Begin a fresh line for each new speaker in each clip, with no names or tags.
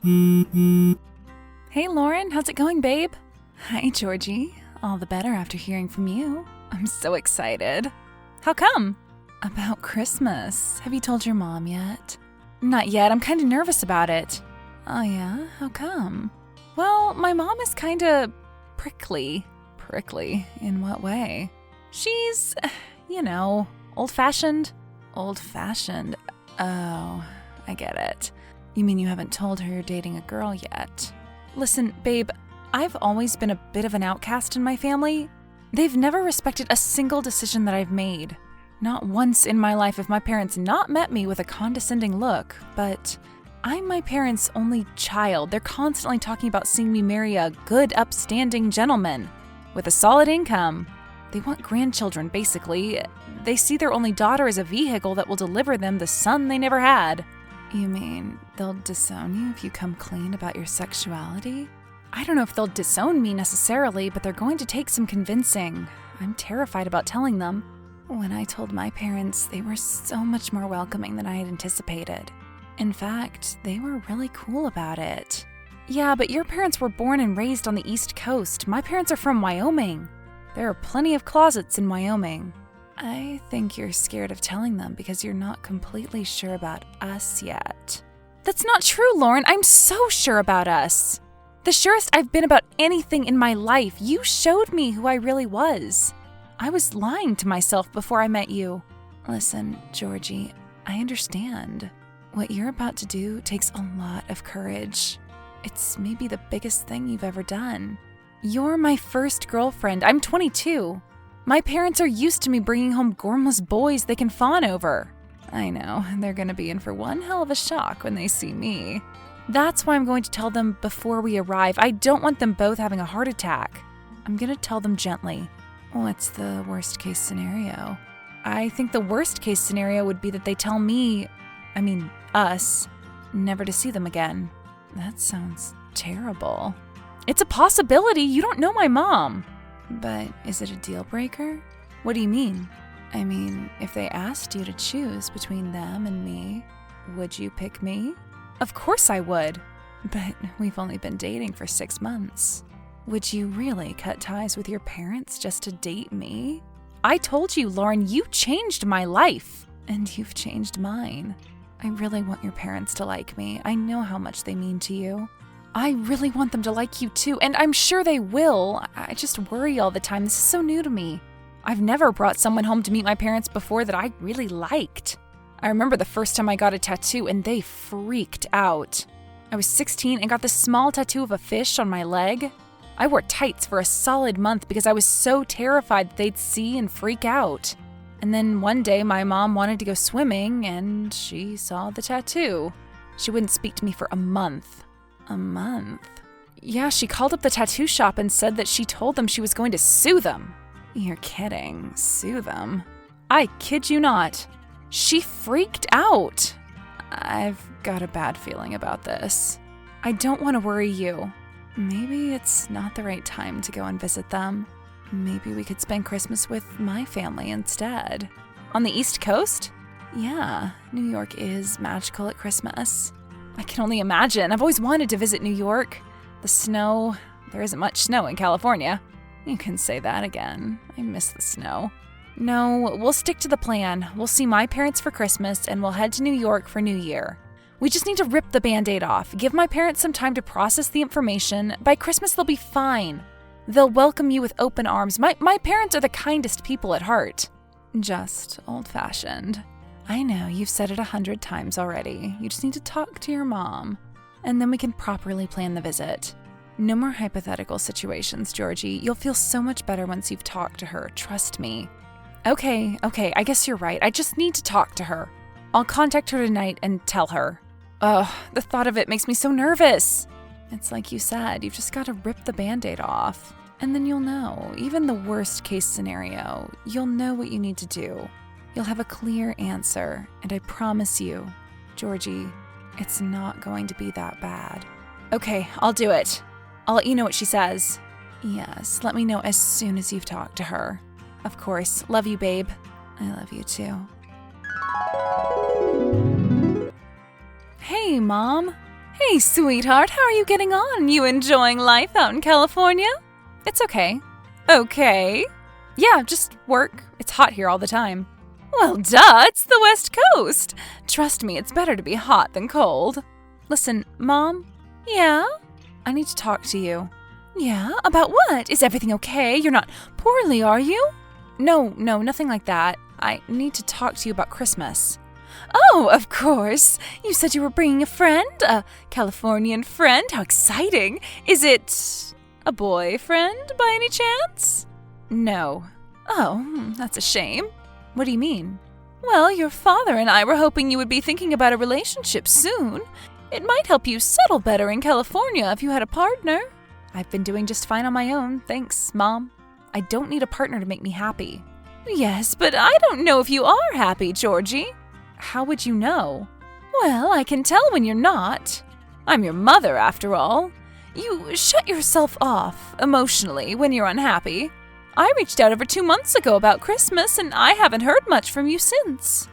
Hey Lauren, how's it going, babe? Hi Georgie, all the better after hearing from you. I'm so excited. How come? About Christmas. Have you told your mom yet? Not yet, I'm kind of nervous about it. Oh yeah? How come? Well, my mom is kind of prickly. Prickly? In what way? She's, old-fashioned. Old-fashioned? Oh, I get it. You mean you haven't told her you're dating a girl yet? Listen, babe, I've always been a bit of an outcast in my family. They've never respected a single decision that I've made. Not once in my life have my parents not met me with a condescending look, but I'm my parents' only child. They're constantly talking about seeing me marry a good, upstanding gentleman with a solid income. They want grandchildren, basically. They see their only daughter as a vehicle that will deliver them the son they never had. You mean they'll disown you if you come clean about your sexuality? I don't know if they'll disown me necessarily, but they're going to take some convincing. I'm terrified about telling them. When I told my parents, they were so much more welcoming than I had anticipated. In fact, they were really cool about it. Yeah, but your parents were born and raised on the East Coast. My parents are from Wyoming. There are plenty of closets in Wyoming. I think you're scared of telling them because you're not completely sure about us yet. That's not true, Lauren. I'm so sure about us. The surest I've been about anything in my life. You showed me who I really was. I was lying to myself before I met you. Listen, Georgie, I understand. What you're about to do takes a lot of courage. It's maybe the biggest thing you've ever done. You're my first girlfriend. I'm 22. My parents are used to me bringing home gormless boys they can fawn over. I know, they're gonna be in for one hell of a shock when they see me. That's why I'm going to tell them before we arrive. I don't want them both having a heart attack. I'm gonna tell them gently. What's the worst case scenario? I think the worst case scenario would be that they tell me, us, never to see them again. That sounds terrible. It's a possibility. You don't know my mom. But is it a deal breaker? What do you mean? If they asked you to choose between them and me, would you pick me? Of course I would. But we've only been dating for 6 months. Would you really cut ties with your parents just to date me? I told you, Lauren, you changed my life. And you've changed mine. I really want your parents to like me. I know how much they mean to you. I really want them to like you too, and I'm sure they will. I just worry all the time. This is so new to me. I've never brought someone home to meet my parents before that I really liked. I remember the first time I got a tattoo and they freaked out. I was 16 and got this small tattoo of a fish on my leg. I wore tights for a solid month because I was so terrified that they'd see and freak out. And then one day my mom wanted to go swimming and she saw the tattoo. She wouldn't speak to me for a month. A month? Yeah, she called up the tattoo shop and said that she told them she was going to sue them. You're kidding. Sue them? I kid you not. She freaked out. I've got a bad feeling about this. I don't want to worry you. Maybe it's not the right time to go and visit them. Maybe we could spend Christmas with my family instead. On the East Coast? Yeah, New York is magical at Christmas. I can only imagine. I've always wanted to visit New York. The snow. There isn't much snow in California. You can say that again. I miss the snow. No, we'll stick to the plan. We'll see my parents for Christmas and we'll head to New York for New Year. We just need to rip the Band-Aid off. Give my parents some time to process the information. By Christmas, they'll be fine. They'll welcome you with open arms. My parents are the kindest people at heart. Just old-fashioned. I know, you've said it 100 times already. You just need to talk to your mom. And then we can properly plan the visit. No more hypothetical situations, Georgie. You'll feel so much better once you've talked to her. Trust me. Okay, I guess you're right. I just need to talk to her. I'll contact her tonight and tell her. Ugh, the thought of it makes me so nervous. It's like you said, you've just got to rip the Band-Aid off. And then you'll know, even the worst case scenario, you'll know what you need to do. You'll have a clear answer, and I promise you, Georgie, it's not going to be that bad. Okay, I'll do it. I'll let you know what she says. Yes, let me know as soon as you've talked to her. Of course. Love you, babe. I love you too. Hey, Mom. Hey, sweetheart, how are you getting on? You enjoying life out in California? It's okay. Okay. Yeah, just work. It's hot here all the time. Well, duh, it's the West Coast. Trust me, it's better to be hot than cold. Listen, Mom? Yeah? I need to talk to you. Yeah? About what? Is everything okay? You're not poorly, are you? No, nothing like that. I need to talk to you about Christmas. Oh, of course. You said you were bringing a friend? A Californian friend? How exciting. Is it a boyfriend by any chance? No. Oh, that's a shame. What do you mean? Well, your father and I were hoping you would be thinking about a relationship soon. It might help you settle better in California if you had a partner. I've been doing just fine on my own, thanks, Mom. I don't need a partner to make me happy. Yes, but I don't know if you are happy, Georgie. How would you know? Well, I can tell when you're not. I'm your mother, after all. You shut yourself off emotionally when you're unhappy. I reached out over 2 months ago about Christmas, and I haven't heard much from you since.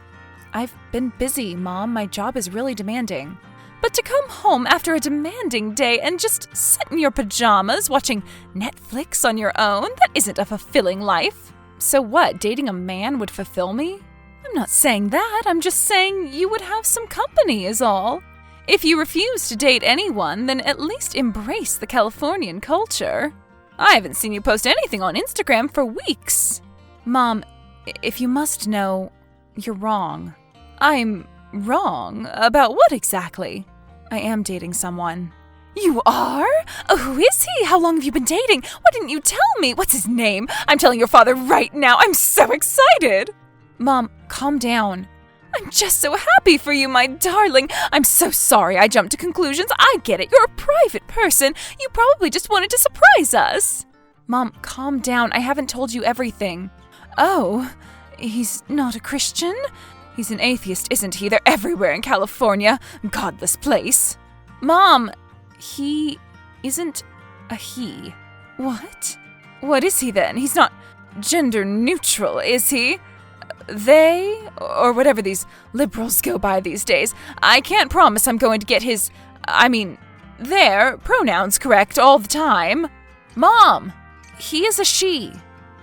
I've been busy, Mom. My job is really demanding. But to come home after a demanding day and just sit in your pajamas watching Netflix on your own, that isn't a fulfilling life. So what, dating a man would fulfill me? I'm not saying that. I'm just saying you would have some company is all. If you refuse to date anyone, then at least embrace the Californian culture. I haven't seen you post anything on Instagram for weeks. Mom, if you must know, you're wrong. I'm wrong? About what exactly? I am dating someone. You are? Oh, who is he? How long have you been dating? Why didn't you tell me? What's his name? I'm telling your father right now. I'm so excited. Mom, calm down. I'm just so happy for you, my darling. I'm so sorry I jumped to conclusions. I get it. You're a private person. You probably just wanted to surprise us. Mom, calm down. I haven't told you everything. Oh, he's not a Christian? He's an atheist, isn't he? They're everywhere in California. Godless place. Mom, he isn't a he. What? What is he then? He's not gender neutral, is he? They, or whatever these liberals go by these days. I can't promise I'm going to get their pronouns correct all the time. Mom, he is a she.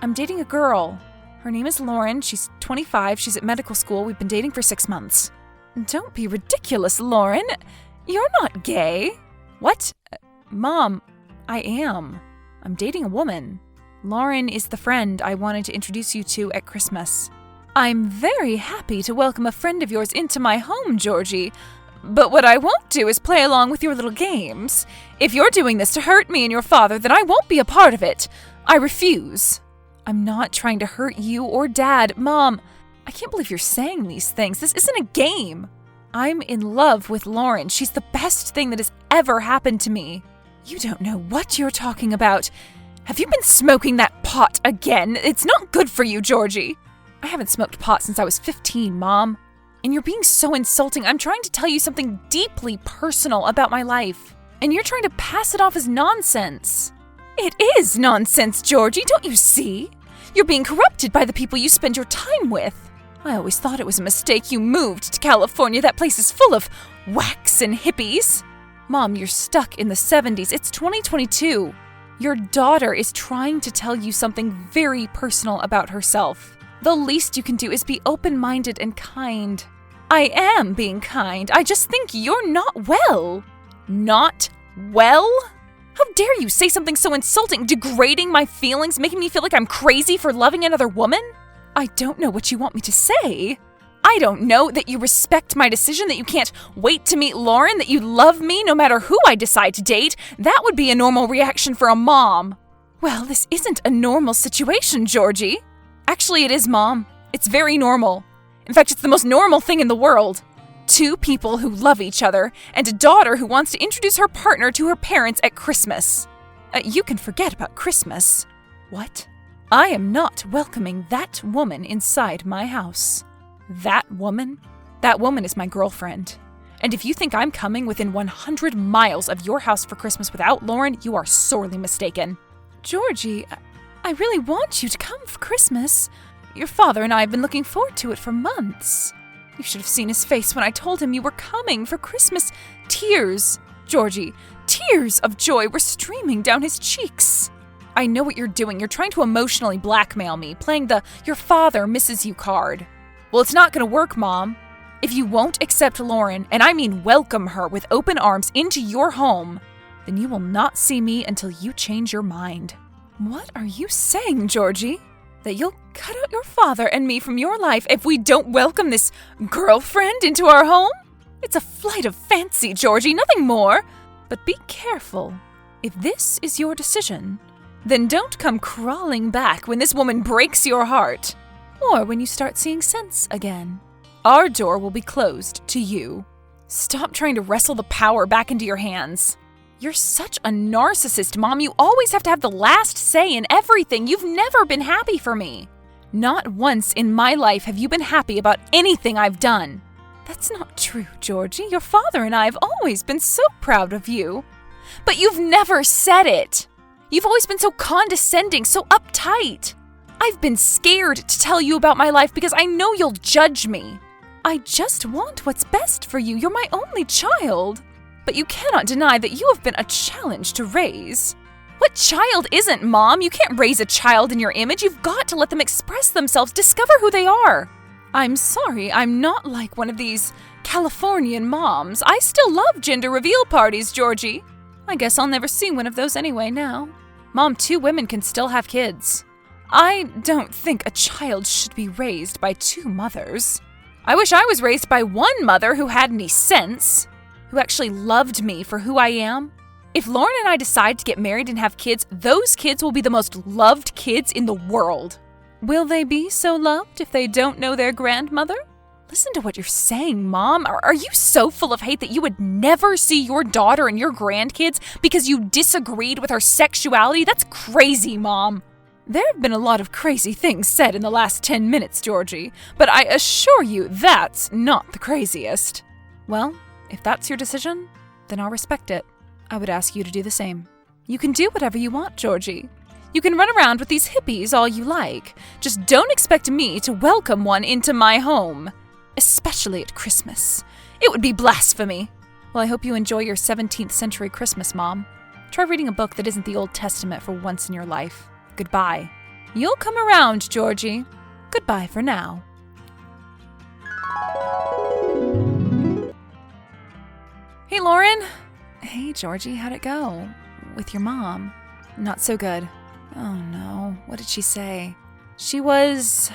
I'm dating a girl. Her name is Lauren. She's 25. She's at medical school. We've been dating for 6 months. Don't be ridiculous, Lauren. You're not gay. What? Mom, I am. I'm dating a woman. Lauren is the friend I wanted to introduce you to at Christmas. I'm very happy to welcome a friend of yours into my home, Georgie. But what I won't do is play along with your little games. If you're doing this to hurt me and your father, then I won't be a part of it. I refuse. I'm not trying to hurt you or Dad. Mom, I can't believe you're saying these things. This isn't a game. I'm in love with Lauren. She's the best thing that has ever happened to me. You don't know what you're talking about. Have you been smoking that pot again? It's not good for you, Georgie. I haven't smoked pot since I was 15, Mom. And you're being so insulting. I'm trying to tell you something deeply personal about my life. And you're trying to pass it off as nonsense. It is nonsense, Georgie, don't you see? You're being corrupted by the people you spend your time with. I always thought it was a mistake you moved to California. That place is full of whacks and hippies. Mom, you're stuck in the 70s. It's 2022. Your daughter is trying to tell you something very personal about herself. The least you can do is be open-minded and kind. I am being kind. I just think you're not well. Not well? How dare you say something so insulting, degrading my feelings, making me feel like I'm crazy for loving another woman? I don't know what you want me to say. I don't know that you respect my decision, that you can't wait to meet Lauren, that you love me no matter who I decide to date. That would be a normal reaction for a mom. Well, this isn't a normal situation, Georgie. Actually, it is, Mom. It's very normal. In fact, it's the most normal thing in the world. 2 people who love each other, and a daughter who wants to introduce her partner to her parents at Christmas. You can forget about Christmas. What? I am not welcoming that woman inside my house. That woman? That woman is my girlfriend. And if you think I'm coming within 100 miles of your house for Christmas without Lauren, you are sorely mistaken. Georgie, I really want you to come for Christmas. Your father and I have been looking forward to it for months. You should have seen his face when I told him you were coming for Christmas. Tears. Georgie. Tears of joy were streaming down his cheeks. I know what you're doing. You're trying to emotionally blackmail me, playing the "your father misses you" card. Well, it's not going to work, Mom. If you won't accept Lauren, and I mean welcome her with open arms into your home, then you will not see me until you change your mind. What are you saying, Georgie? That you'll cut out your father and me from your life if we don't welcome this girlfriend into our home? It's a flight of fancy, Georgie, nothing more. But be careful. If this is your decision, then don't come crawling back when this woman breaks your heart, or when you start seeing sense again. Our door will be closed to you. Stop trying to wrestle the power back into your hands. You're such a narcissist, Mom. You always have to have the last say in everything. You've never been happy for me. Not once in my life have you been happy about anything I've done. That's not true, Georgie. Your father and I have always been so proud of you. But you've never said it. You've always been so condescending, so uptight. I've been scared to tell you about my life because I know you'll judge me. I just want what's best for you. You're my only child. But you cannot deny that you have been a challenge to raise. What child isn't, Mom? You can't raise a child in your image. You've got to let them express themselves, discover who they are. I'm sorry, I'm not like one of these Californian moms. I still love gender reveal parties, Georgie. I guess I'll never see one of those anyway now. Mom, 2 women can still have kids. I don't think a child should be raised by 2 mothers. I wish I was raised by one mother who had any sense, who actually loved me for who I am. If Lauren and I decide to get married and have kids, those kids will be the most loved kids in the world. Will they be so loved if they don't know their grandmother? Listen to what you're saying, Mom. Are you so full of hate that you would never see your daughter and your grandkids because you disagreed with her sexuality? That's crazy, Mom. There have been a lot of crazy things said in the last 10 minutes, Georgie, but I assure you that's not the craziest. Well, if that's your decision, then I'll respect it. I would ask you to do the same. You can do whatever you want, Georgie. You can run around with these hippies all you like. Just don't expect me to welcome one into my home. Especially at Christmas. It would be blasphemy. Well, I hope you enjoy your 17th century Christmas, Mom. Try reading a book that isn't the Old Testament for once in your life. Goodbye. You'll come around, Georgie. Goodbye for now. Hey, Lauren. Hey, Georgie, how'd it go? With your mom? Not so good. Oh, no. What did she say? She was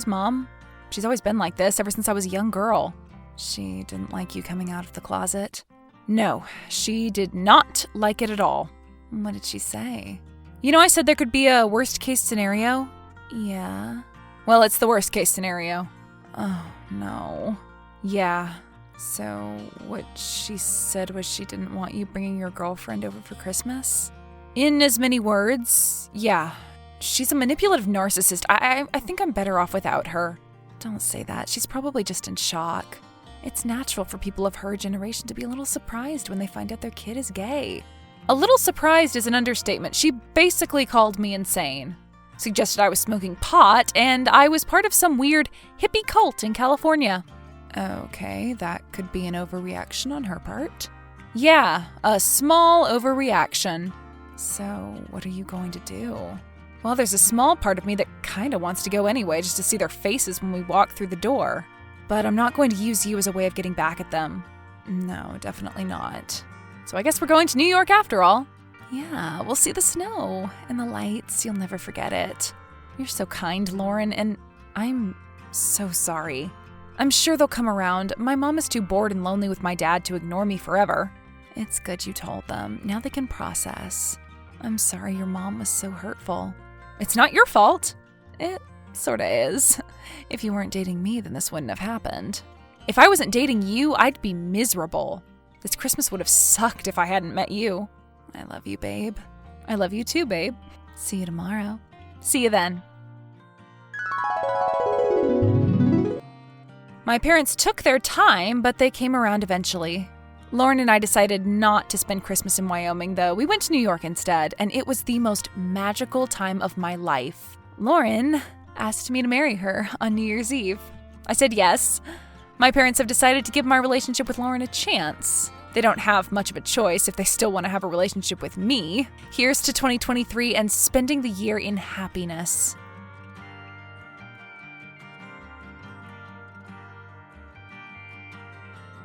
Mom. She's always been like this ever since I was a young girl. She didn't like you coming out of the closet? No, she did not like it at all. What did she say? You know I said there could be a worst-case scenario? Yeah. Well, it's the worst-case scenario. Oh, no. Yeah. So, what she said was she didn't want you bringing your girlfriend over for Christmas? In as many words, yeah. She's a manipulative narcissist. I think I'm better off without her. Don't say that. She's probably just in shock. It's natural for people of her generation to be a little surprised when they find out their kid is gay. A little surprised is an understatement. She basically called me insane. Suggested I was smoking pot, and I was part of some weird hippie cult in California. Okay, that could be an overreaction on her part. Yeah, a small overreaction. So, what are you going to do? Well, there's a small part of me that kinda wants to go anyway, just to see their faces when we walk through the door. But I'm not going to use you as a way of getting back at them. No, definitely not. So I guess we're going to New York after all. Yeah, we'll see the snow and the lights. You'll never forget it. You're so kind, Lauren, and I'm so sorry. I'm sure they'll come around. My mom is too bored and lonely with my dad to ignore me forever. It's good you told them. Now they can process. I'm sorry your mom was so hurtful. It's not your fault. It sorta is. If you weren't dating me, then this wouldn't have happened. If I wasn't dating you, I'd be miserable. This Christmas would have sucked if I hadn't met you. I love you, babe. I love you too, babe. See you tomorrow. See you then. My parents took their time, but they came around eventually. Lauren and I decided not to spend Christmas in Wyoming, though. We went to New York instead, and it was the most magical time of my life. Lauren asked me to marry her on New Year's Eve. I said yes. My parents have decided to give my relationship with Lauren a chance. They don't have much of a choice if they still want to have a relationship with me. Here's to 2023 and spending the year in happiness.